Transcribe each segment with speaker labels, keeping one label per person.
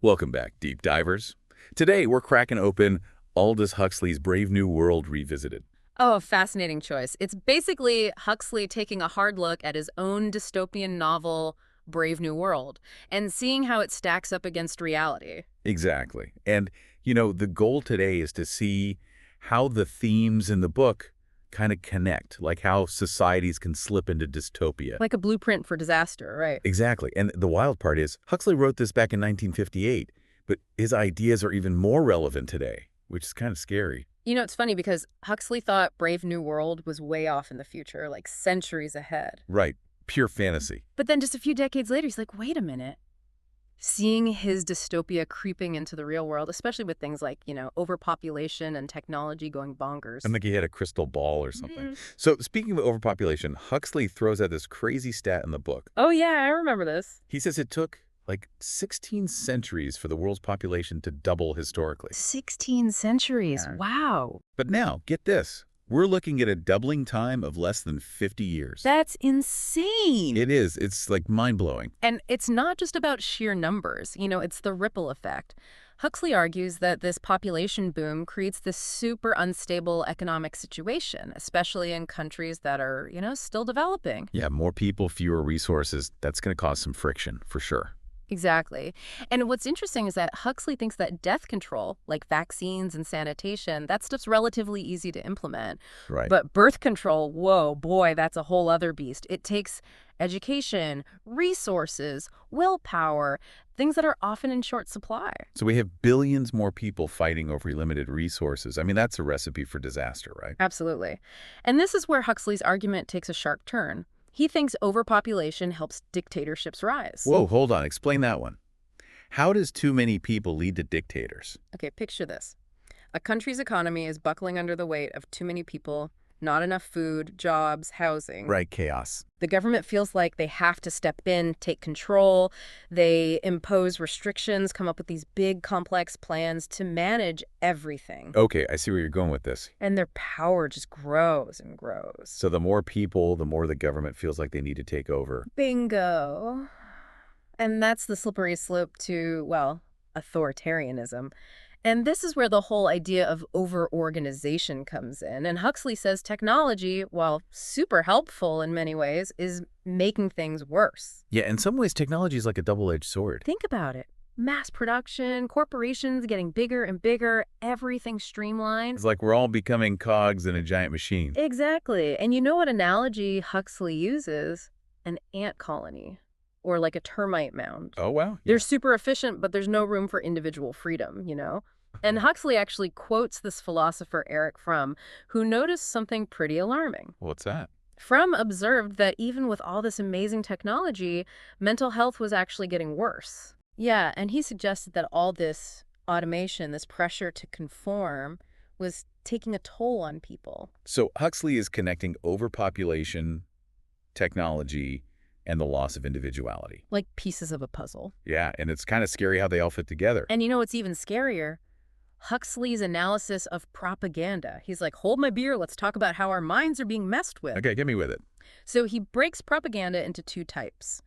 Speaker 1: Welcome back, deep divers. Today, we're cracking open Aldous Huxley's Brave New World Revisited.
Speaker 2: Oh, a fascinating choice. It's basically Huxley taking a hard look at his own dystopian novel, Brave New World, and seeing how it stacks up against reality.
Speaker 1: Exactly. And, the goal today is to see how the themes in the book kind of connect, like how societies can slip into dystopia.
Speaker 2: Like a blueprint for disaster, right?
Speaker 1: Exactly. And the wild part is, Huxley wrote this back in 1958, but his ideas are even more relevant today, which is kind of scary.
Speaker 2: It's funny because Huxley thought Brave New World was way off in the future, like centuries ahead.
Speaker 1: Right. Pure fantasy.
Speaker 2: But then just a few decades later, he's like, wait a minute. Seeing his dystopia creeping into the real world, especially with things like, overpopulation and technology going bonkers.
Speaker 1: I think he had a crystal ball or something.
Speaker 2: Mm.
Speaker 1: So speaking of overpopulation, Huxley throws out this crazy stat in the book.
Speaker 2: Oh, yeah, I remember this.
Speaker 1: He says it took like 16 centuries for the world's population to double historically.
Speaker 2: 16 centuries.
Speaker 1: Yeah.
Speaker 2: Wow.
Speaker 1: But now, get this. We're looking at a doubling time of less than 50 years.
Speaker 2: That's insane.
Speaker 1: It is. It's like mind-blowing.
Speaker 2: And it's not just about sheer numbers. It's the ripple effect. Huxley argues that this population boom creates this super unstable economic situation, especially in countries that are, still developing.
Speaker 1: Yeah, more people, fewer resources. That's going to cause some friction, for sure.
Speaker 2: Exactly. And what's interesting is that Huxley thinks that death control, like vaccines and sanitation, that stuff's relatively easy to implement.
Speaker 1: Right.
Speaker 2: But birth control, whoa, boy, that's a whole other beast. It takes education, resources, willpower, things that are often in short supply.
Speaker 1: So we have billions more people fighting over limited resources. I mean, that's a recipe for disaster, right?
Speaker 2: Absolutely. And this is where Huxley's argument takes a sharp turn. He thinks overpopulation helps dictatorships rise.
Speaker 1: Whoa, hold on. Explain that one. How does too many people lead to dictators?
Speaker 2: Okay, picture this. A country's economy is buckling under the weight of too many people, not enough food, jobs, housing.
Speaker 1: Right, chaos.
Speaker 2: The government feels like they have to step in, take control. They impose restrictions, come up with these big, complex plans to manage everything.
Speaker 1: Okay, I see where you're going with this.
Speaker 2: And their power just grows and grows.
Speaker 1: So the more people, the more the government feels like they need to take over.
Speaker 2: Bingo. And that's the slippery slope to, well, authoritarianism. And this is where the whole idea of over-organization comes in. And Huxley says technology, while super helpful in many ways, is making things worse.
Speaker 1: Yeah, in some ways, technology is like a double-edged sword.
Speaker 2: Think about it. Mass production, corporations getting bigger and bigger, everything streamlined.
Speaker 1: It's like we're all becoming cogs in a giant machine.
Speaker 2: Exactly. And you know what analogy Huxley uses? An ant colony. Or like a termite mound.
Speaker 1: Oh, wow.
Speaker 2: They're super efficient, but there's no room for individual freedom, And Huxley actually quotes this philosopher Erich Fromm, who noticed something pretty alarming.
Speaker 1: What's that?
Speaker 2: Fromm observed that even with all this amazing technology, mental health was actually getting worse. Yeah, and he suggested that all this automation, this pressure to conform, was taking a toll on people.
Speaker 1: So Huxley is connecting overpopulation, technology, and the loss of individuality.
Speaker 2: Like pieces of a puzzle.
Speaker 1: Yeah, and it's kind of scary how they all fit together.
Speaker 2: And what's even scarier? Huxley's analysis of propaganda. He's like, hold my beer, let's talk about how our minds are being messed with.
Speaker 1: Okay, get me with it.
Speaker 2: So he breaks propaganda into two types.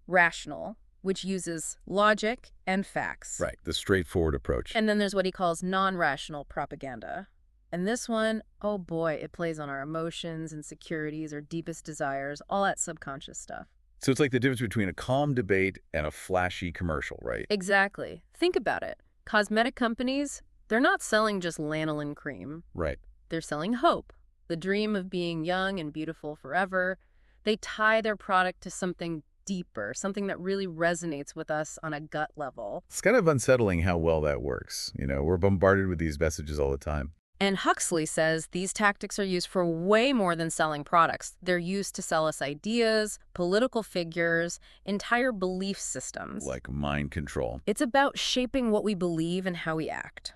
Speaker 2: Rational, which uses logic and facts.
Speaker 1: Right, the straightforward approach.
Speaker 2: And then there's what he calls non-rational propaganda. And this one, oh boy, it plays on our emotions, insecurities, our deepest desires, all that subconscious stuff.
Speaker 1: So it's like the difference between a calm debate and a flashy commercial, right?
Speaker 2: Exactly. Think about it. Cosmetic companies, they're not selling just lanolin cream.
Speaker 1: Right.
Speaker 2: They're selling hope, the dream of being young and beautiful forever. They tie their product to something deeper, something that really resonates with us on a gut level.
Speaker 1: It's kind of unsettling how well that works. We're bombarded with these messages all the time.
Speaker 2: And Huxley says these tactics are used for way more than selling products. They're used to sell us ideas, political figures, entire belief systems.
Speaker 1: Like mind control.
Speaker 2: It's about shaping what we believe and how we act.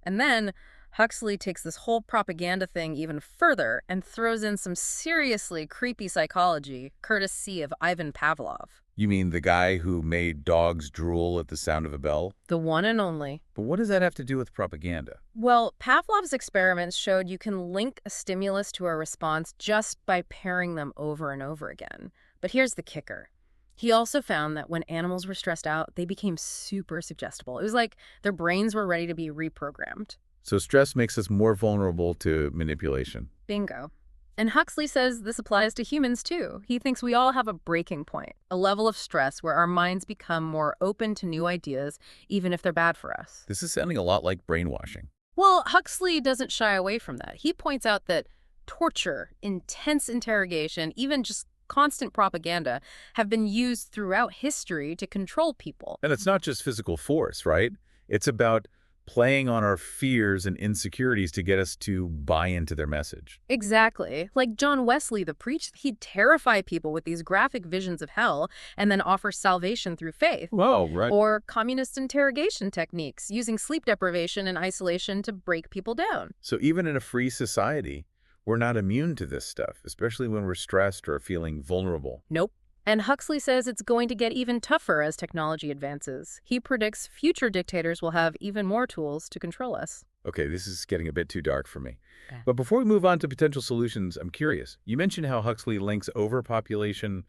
Speaker 2: And then Huxley takes this whole propaganda thing even further and throws in some seriously creepy psychology, courtesy of Ivan Pavlov.
Speaker 1: You mean the guy who made dogs drool at the sound of a bell?
Speaker 2: The one and only.
Speaker 1: But what does that have to do with propaganda?
Speaker 2: Well, Pavlov's experiments showed you can link a stimulus to a response just by pairing them over and over again. But here's the kicker. He also found that when animals were stressed out, they became super suggestible. It was like their brains were ready to be reprogrammed.
Speaker 1: So stress makes us more vulnerable to manipulation.
Speaker 2: Bingo. And Huxley says this applies to humans too. He thinks we all have a breaking point, a level of stress where our minds become more open to new ideas, even if they're bad for us.
Speaker 1: This is sounding a lot like brainwashing.
Speaker 2: Well, Huxley doesn't shy away from that. He points out that torture, intense interrogation, even just constant propaganda have been used throughout history to control people.
Speaker 1: And it's not just physical force, right? It's about playing on our fears and insecurities to get us to buy into their message.
Speaker 2: Exactly. Like John Wesley, the preacher, he'd terrify people with these graphic visions of hell and then offer salvation through faith.
Speaker 1: Whoa, right.
Speaker 2: Or communist interrogation techniques, using sleep deprivation and isolation to break people down.
Speaker 1: So even in a free society, we're not immune to this stuff, especially when we're stressed or feeling vulnerable.
Speaker 2: Nope. And Huxley says it's going to get even tougher as technology advances. He predicts future dictators will have even more tools to control us.
Speaker 1: Okay, this is getting a bit too dark for me.
Speaker 2: Okay.
Speaker 1: But before we move on to potential solutions, I'm curious. You mentioned how Huxley links overpopulation,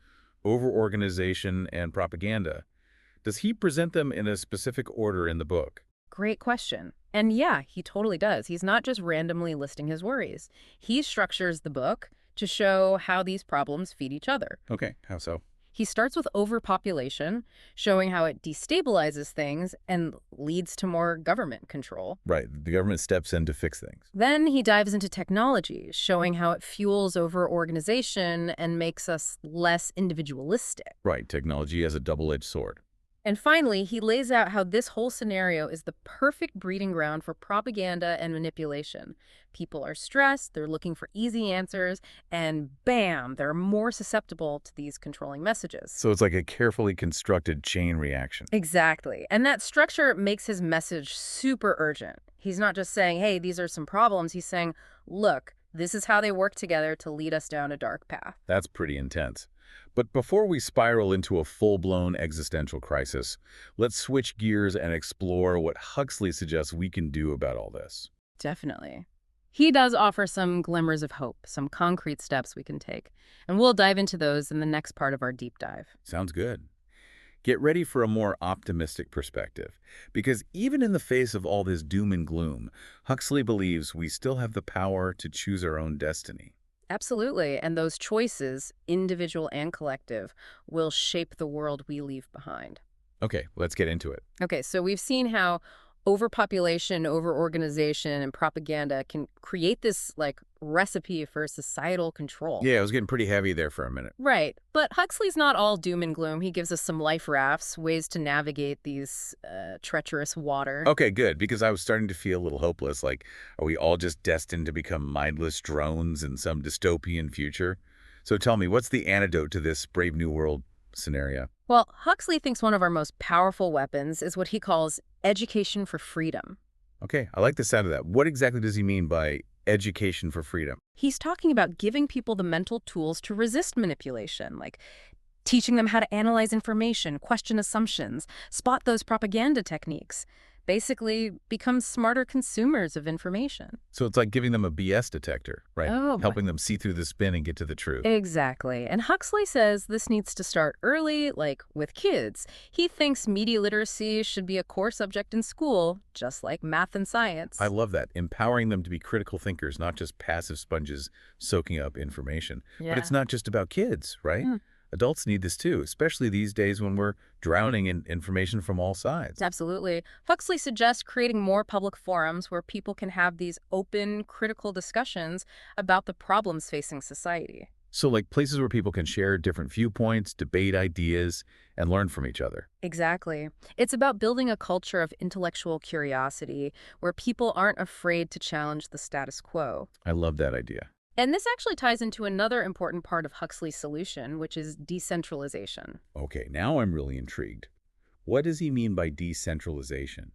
Speaker 1: overorganization, and propaganda. Does he present them in a specific order in the book?
Speaker 2: Great question. And yeah, he totally does. He's not just randomly listing his worries. He structures the book to show how these problems feed each other.
Speaker 1: Okay, how so?
Speaker 2: He starts with overpopulation, showing how it destabilizes things and leads to more government control.
Speaker 1: Right, the government steps in to fix things.
Speaker 2: Then he dives into technology, showing how it fuels overorganization and makes us less individualistic.
Speaker 1: Right, technology as a double-edged sword.
Speaker 2: And finally, he lays out how this whole scenario is the perfect breeding ground for propaganda and manipulation. People are stressed, they're looking for easy answers, and bam, they're more susceptible to these controlling messages.
Speaker 1: So it's like a carefully constructed chain reaction.
Speaker 2: Exactly. And that structure makes his message super urgent. He's not just saying, hey, these are some problems. He's saying, look, this is how they work together to lead us down a dark path.
Speaker 1: That's pretty intense. But before we spiral into a full-blown existential crisis, let's switch gears and explore what Huxley suggests we can do about all this.
Speaker 2: Definitely. He does offer some glimmers of hope, some concrete steps we can take. And we'll dive into those in the next part of our deep dive.
Speaker 1: Sounds good. Get ready for a more optimistic perspective, because even in the face of all this doom and gloom, Huxley believes we still have the power to choose our own destiny.
Speaker 2: Absolutely. And those choices, individual and collective, will shape the world we leave behind.
Speaker 1: Okay, let's get into it.
Speaker 2: Okay, so we've seen how overpopulation, overorganization, and propaganda can create this, like, recipe for societal control.
Speaker 1: Yeah, it was getting pretty heavy there for a minute.
Speaker 2: Right. But Huxley's not all doom and gloom. He gives us some life rafts, ways to navigate these treacherous water.
Speaker 1: Okay, good, because I was starting to feel a little hopeless. Like, are we all just destined to become mindless drones in some dystopian future? So tell me, what's the antidote to this Brave New World scenario?
Speaker 2: Well, Huxley thinks one of our most powerful weapons is what he calls education for freedom.
Speaker 1: Okay, I like the sound of that. What exactly does he mean by education for freedom?
Speaker 2: He's talking about giving people the mental tools to resist manipulation, like teaching them how to analyze information, question assumptions, spot those propaganda techniques. Basically, become smarter consumers of information.
Speaker 1: So it's like giving them a BS detector, right?
Speaker 2: Oh,
Speaker 1: Helping them see through the spin and get to the truth.
Speaker 2: exactly. And Huxley says this needs to start early, like with kids. He thinks media literacy should be a core subject in school, just like math and science.
Speaker 1: I love that. Empowering them to be critical thinkers, not just passive sponges soaking up information.
Speaker 2: Yeah.
Speaker 1: But it's not just about kids, right?
Speaker 2: Mm.
Speaker 1: Adults need this too, especially these days when we're drowning in information from all sides.
Speaker 2: Absolutely. Huxley suggests creating more public forums where people can have these open, critical discussions about the problems facing society.
Speaker 1: So like places where people can share different viewpoints, debate ideas, and learn from each other.
Speaker 2: Exactly. It's about building a culture of intellectual curiosity where people aren't afraid to challenge the status quo.
Speaker 1: I love that idea.
Speaker 2: And this actually ties into another important part of Huxley's solution, which is decentralization.
Speaker 1: Okay, now I'm really intrigued. What does he mean by decentralization?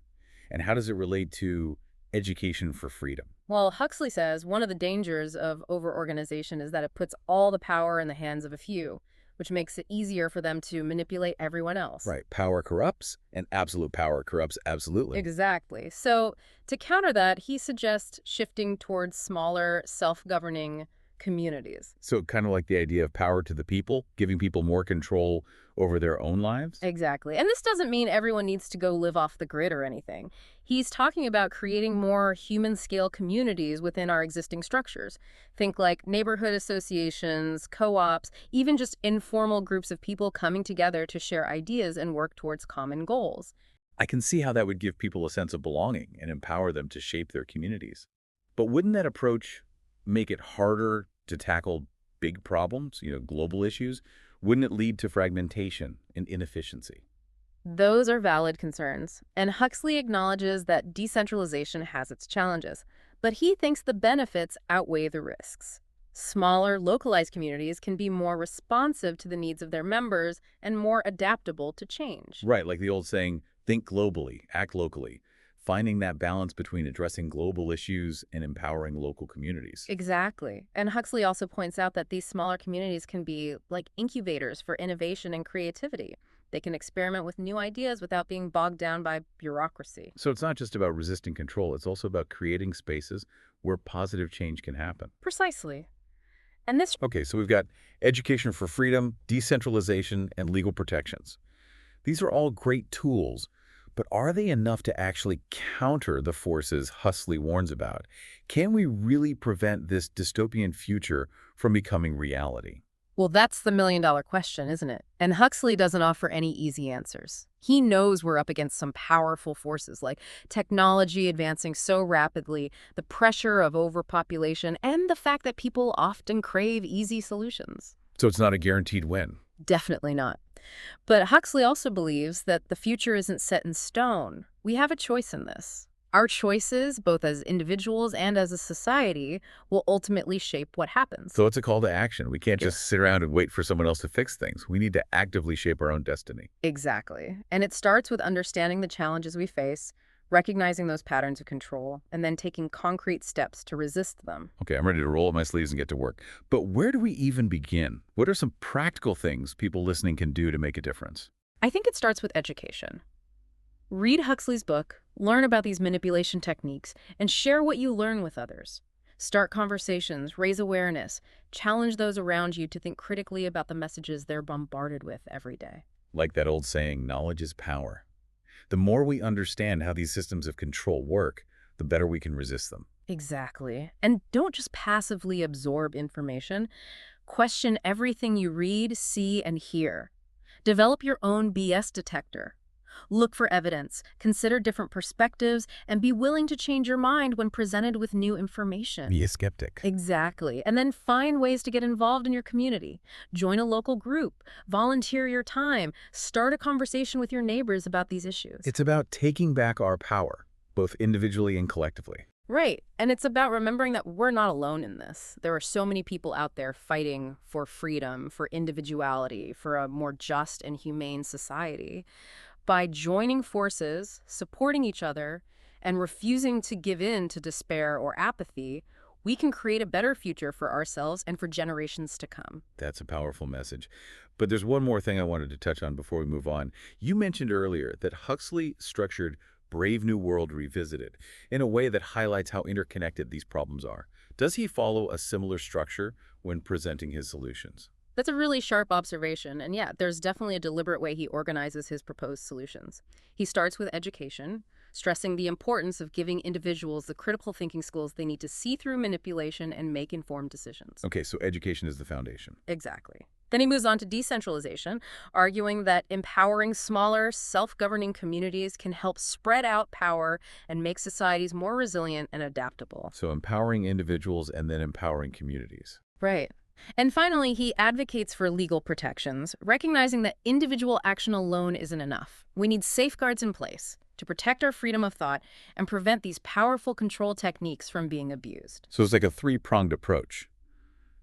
Speaker 1: And how does it relate to education for freedom?
Speaker 2: Well, Huxley says one of the dangers of overorganization is that it puts all the power in the hands of a few, which makes it easier for them to manipulate everyone else.
Speaker 1: Right, power corrupts, and absolute power corrupts absolutely.
Speaker 2: Exactly. So to counter that, he suggests shifting towards smaller, self-governing communities.
Speaker 1: So kind of like the idea of power to the people, giving people more control over their own lives?
Speaker 2: Exactly. And this doesn't mean everyone needs to go live off the grid or anything. He's talking about creating more human scale communities within our existing structures. Think like neighborhood associations, co ops, even just informal groups of people coming together to share ideas and work towards common goals.
Speaker 1: I can see how that would give people a sense of belonging and empower them to shape their communities. But wouldn't that approach make it harder to tackle big problems, global issues? Wouldn't it lead to fragmentation and inefficiency?
Speaker 2: Those are valid concerns, and Huxley acknowledges that decentralization has its challenges, but he thinks the benefits outweigh the risks. Smaller, localized communities can be more responsive to the needs of their members and more adaptable to change.
Speaker 1: Right, like the old saying, think globally, act locally. Finding that balance between addressing global issues and empowering local communities.
Speaker 2: Exactly. And Huxley also points out that these smaller communities can be like incubators for innovation and creativity. They can experiment with new ideas without being bogged down by bureaucracy.
Speaker 1: So it's not just about resisting control, it's also about creating spaces where positive change can happen.
Speaker 2: Precisely. And this
Speaker 1: Okay, so we've got education for freedom, decentralization, and legal protections. These are all great tools, but are they enough to actually counter the forces Huxley warns about? Can we really prevent this dystopian future from becoming reality?
Speaker 2: Well, that's the million-dollar question, isn't it? And Huxley doesn't offer any easy answers. He knows we're up against some powerful forces like technology advancing so rapidly, the pressure of overpopulation, and the fact that people often crave easy solutions.
Speaker 1: So it's not a guaranteed win.
Speaker 2: Definitely not. But Huxley also believes that the future isn't set in stone. We have a choice in this. Our choices, both as individuals and as a society, will ultimately shape what happens.
Speaker 1: So it's a call to action. We can't
Speaker 2: Yeah.
Speaker 1: just sit around and wait for someone else to fix things. We need to actively shape our own destiny.
Speaker 2: Exactly. And it starts with understanding the challenges we face, recognizing those patterns of control, and then taking concrete steps to resist them.
Speaker 1: Okay, I'm ready to roll up my sleeves and get to work. But where do we even begin? What are some practical things people listening can do to make a difference?
Speaker 2: I think it starts with education. Read Huxley's book, learn about these manipulation techniques, and share what you learn with others. Start conversations, raise awareness, challenge those around you to think critically about the messages they're bombarded with every day.
Speaker 1: Like that old saying, knowledge is power. The more we understand how these systems of control work, the better we can resist them.
Speaker 2: Exactly. And don't just passively absorb information. Question everything you read, see, and hear. Develop your own BS detector. Look for evidence, consider different perspectives, and be willing to change your mind when presented with new information.
Speaker 1: Be a skeptic.
Speaker 2: Exactly. And then find ways to get involved in your community. Join a local group, volunteer your time, start a conversation with your neighbors about these issues.
Speaker 1: It's about taking back our power, both individually and collectively.
Speaker 2: Right. And it's about remembering that we're not alone in this. There are so many people out there fighting for freedom, for individuality, for a more just and humane society. By joining forces, supporting each other, and refusing to give in to despair or apathy, we can create a better future for ourselves and for generations to come.
Speaker 1: That's a powerful message. But there's one more thing I wanted to touch on before we move on. You mentioned earlier that Huxley structured Brave New World Revisited in a way that highlights how interconnected these problems are. Does he follow a similar structure when presenting his solutions?
Speaker 2: That's a really sharp observation, and yeah, there's definitely a deliberate way he organizes his proposed solutions. He starts with education, stressing the importance of giving individuals the critical thinking skills they need to see through manipulation and make informed decisions.
Speaker 1: Okay, so education is the foundation.
Speaker 2: Exactly. Then he moves on to decentralization, arguing that empowering smaller, self-governing communities can help spread out power and make societies more resilient and adaptable.
Speaker 1: So empowering individuals and then empowering communities.
Speaker 2: Right. And finally, he advocates for legal protections, recognizing that individual action alone isn't enough. We need safeguards in place to protect our freedom of thought and prevent these powerful control techniques from being abused.
Speaker 1: So it's like a three-pronged approach.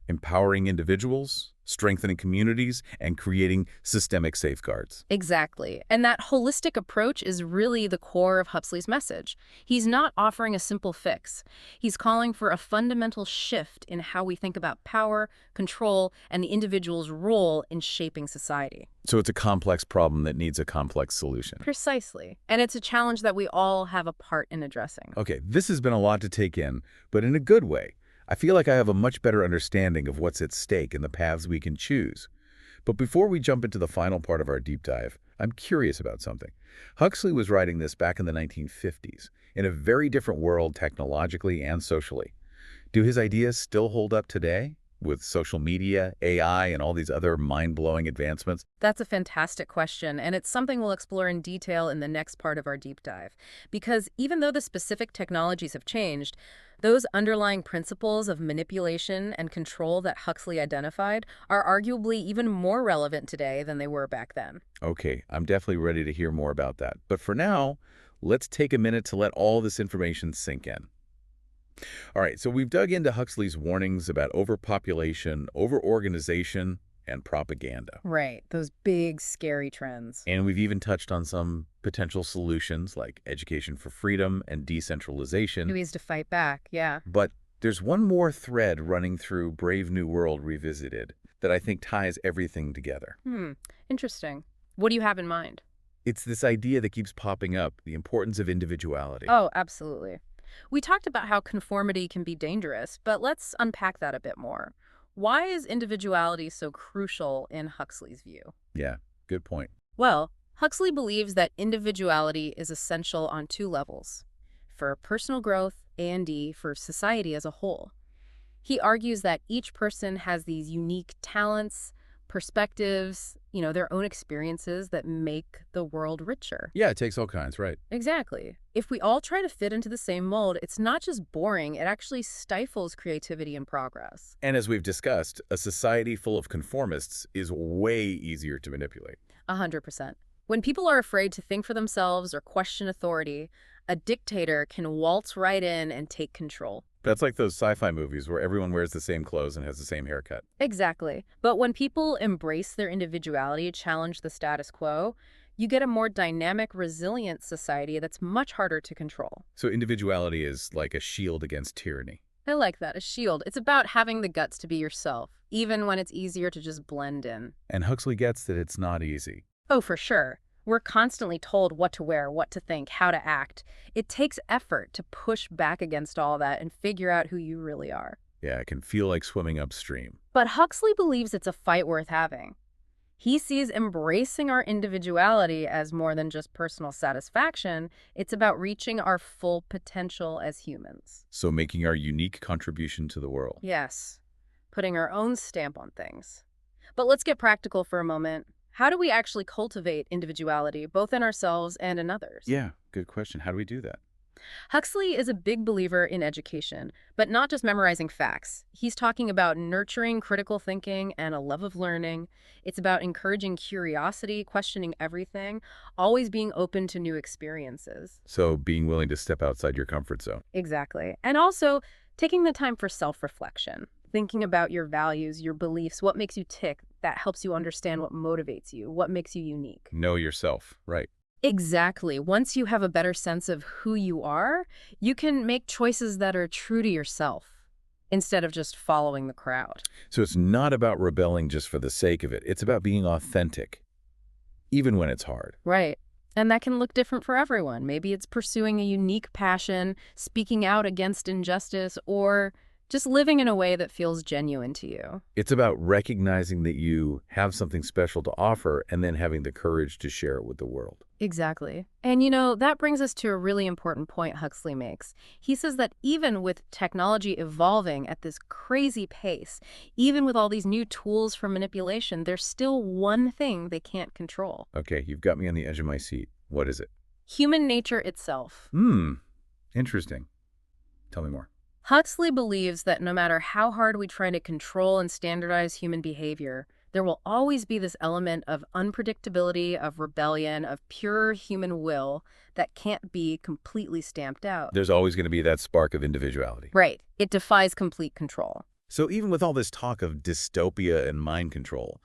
Speaker 1: Empowering individuals, strengthening communities, and creating systemic safeguards.
Speaker 2: Exactly. And that holistic approach is really the core of Huxley's message. He's not offering a simple fix. He's calling for a fundamental shift in how we think about power, control, and the individual's role in shaping society.
Speaker 1: So it's a complex problem that needs a complex solution.
Speaker 2: Precisely. And it's a challenge that we all have a part in addressing.
Speaker 1: Okay, this has been a lot to take in, but in a good way. I feel like I have a much better understanding of what's at stake and the paths we can choose. But before we jump into the final part of our deep dive, I'm curious about something. Huxley was writing this back in the 1950s, in a very different world technologically and socially. Do his ideas still hold up today, with social media, AI, and all these other mind-blowing advancements?
Speaker 2: That's a fantastic question, and it's something we'll explore in detail in the next part of our deep dive. Because even though the specific technologies have changed, those underlying principles of manipulation and control that Huxley identified are arguably even more relevant today than they were back then.
Speaker 1: Okay, I'm definitely ready to hear more about that. But for now, let's take a minute to let all this information sink in. All right, so we've dug into Huxley's warnings about overpopulation, overorganization, and propaganda.
Speaker 2: Right, those big, scary trends.
Speaker 1: And we've even touched on some potential solutions like education for freedom and decentralization.
Speaker 2: Ways to fight back, yeah.
Speaker 1: But there's one more thread running through Brave New World Revisited that I think ties everything together.
Speaker 2: Interesting. What do you have in mind?
Speaker 1: It's this idea that keeps popping up, the importance of individuality.
Speaker 2: Oh, absolutely. We talked about how conformity can be dangerous, but let's unpack that a bit more. Why is individuality so crucial in Huxley's view?
Speaker 1: Yeah, good point.
Speaker 2: Well, Huxley believes that individuality is essential on two levels, for personal growth and for society as a whole. He argues that each person has these unique talents, perspectives, their own experiences that make the world richer.
Speaker 1: Yeah, it takes all kinds, right?
Speaker 2: Exactly. If we all try to fit into the same mold, it's not just boring, it actually stifles creativity and progress.
Speaker 1: And as we've discussed, a society full of conformists is way easier to manipulate.
Speaker 2: 100%. When people are afraid to think for themselves or question authority, a dictator can waltz right in and take control.
Speaker 1: That's like those sci-fi movies where everyone wears the same clothes and has the same haircut.
Speaker 2: Exactly. But when people embrace their individuality, challenge the status quo, you get a more dynamic, resilient society that's much harder to control.
Speaker 1: So individuality is like a shield against tyranny.
Speaker 2: I like that, a shield. It's about having the guts to be yourself, even when it's easier to just blend in.
Speaker 1: And Huxley gets that it's not easy.
Speaker 2: Oh, for sure. We're constantly told what to wear, what to think, how to act. It takes effort to push back against all that and figure out who you really are.
Speaker 1: Yeah, it can feel like swimming upstream.
Speaker 2: But Huxley believes it's a fight worth having. He sees embracing our individuality as more than just personal satisfaction. It's about reaching our full potential as humans.
Speaker 1: So making our unique contribution to the world.
Speaker 2: Yes, putting our own stamp on things. But let's get practical for a moment. How do we actually cultivate individuality, both in ourselves and in others?
Speaker 1: Yeah, good question. How do we do that?
Speaker 2: Huxley is a big believer in education, but not just memorizing facts. He's talking about nurturing critical thinking and a love of learning. It's about encouraging curiosity, questioning everything, always being open to new experiences.
Speaker 1: So being willing to step outside your comfort zone.
Speaker 2: Exactly. And also taking the time for self-reflection, thinking about your values, your beliefs, what makes you tick. That helps you understand what motivates you, what makes you unique.
Speaker 1: Know yourself, right?
Speaker 2: Exactly. Once you have a better sense of who you are, you can make choices that are true to yourself instead of just following the crowd.
Speaker 1: So it's not about rebelling just for the sake of it. It's about being authentic, even when it's hard.
Speaker 2: Right. And that can look different for everyone. Maybe it's pursuing a unique passion, speaking out against injustice, or just living in a way that feels genuine to you.
Speaker 1: It's about recognizing that you have something special to offer and then having the courage to share it with the world.
Speaker 2: Exactly. And that brings us to a really important point Huxley makes. He says that even with technology evolving at this crazy pace, even with all these new tools for manipulation, there's still one thing they can't control.
Speaker 1: Okay, you've got me on the edge of my seat. What is it?
Speaker 2: Human nature itself.
Speaker 1: Interesting. Tell me more.
Speaker 2: Huxley believes that no matter how hard we try to control and standardize human behavior, there will always be this element of unpredictability, of rebellion, of pure human will that can't be completely stamped out.
Speaker 1: There's always going to be that spark of individuality.
Speaker 2: Right. It defies complete control.
Speaker 1: So even with all this talk of dystopia and mind control,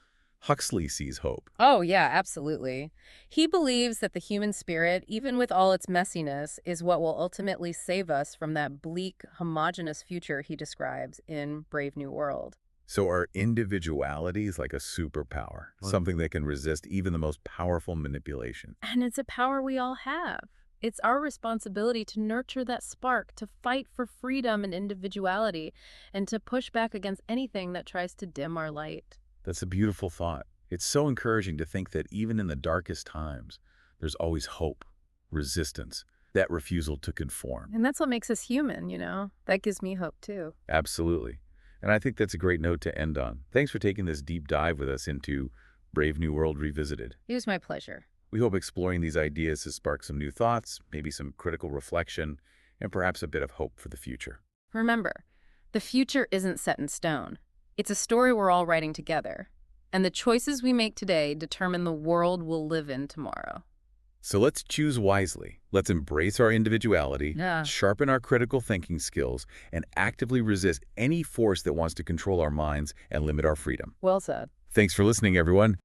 Speaker 1: Huxley sees hope.
Speaker 2: Oh, yeah, absolutely. He believes that the human spirit, even with all its messiness, is what will ultimately save us from that bleak, homogeneous future he describes in Brave New World.
Speaker 1: So our individuality is like a superpower, something that can resist even the most powerful manipulation.
Speaker 2: And it's a power we all have. It's our responsibility to nurture that spark, to fight for freedom and individuality, and to push back against anything that tries to dim our light.
Speaker 1: That's a beautiful thought. It's so encouraging to think that even in the darkest times, there's always hope, resistance, that refusal to conform.
Speaker 2: And that's what makes us human, That gives me hope, too.
Speaker 1: Absolutely. And I think that's a great note to end on. Thanks for taking this deep dive with us into Brave New World Revisited.
Speaker 2: It was my pleasure.
Speaker 1: We hope exploring these ideas has sparked some new thoughts, maybe some critical reflection, and perhaps a bit of hope for the future.
Speaker 2: Remember, the future isn't set in stone. It's a story we're all writing together. And the choices we make today determine the world we'll live in tomorrow.
Speaker 1: So let's choose wisely. Let's embrace our individuality,
Speaker 2: Yeah.
Speaker 1: sharpen our critical thinking skills, and actively resist any force that wants to control our minds and limit our freedom.
Speaker 2: Well said.
Speaker 1: Thanks for listening, everyone.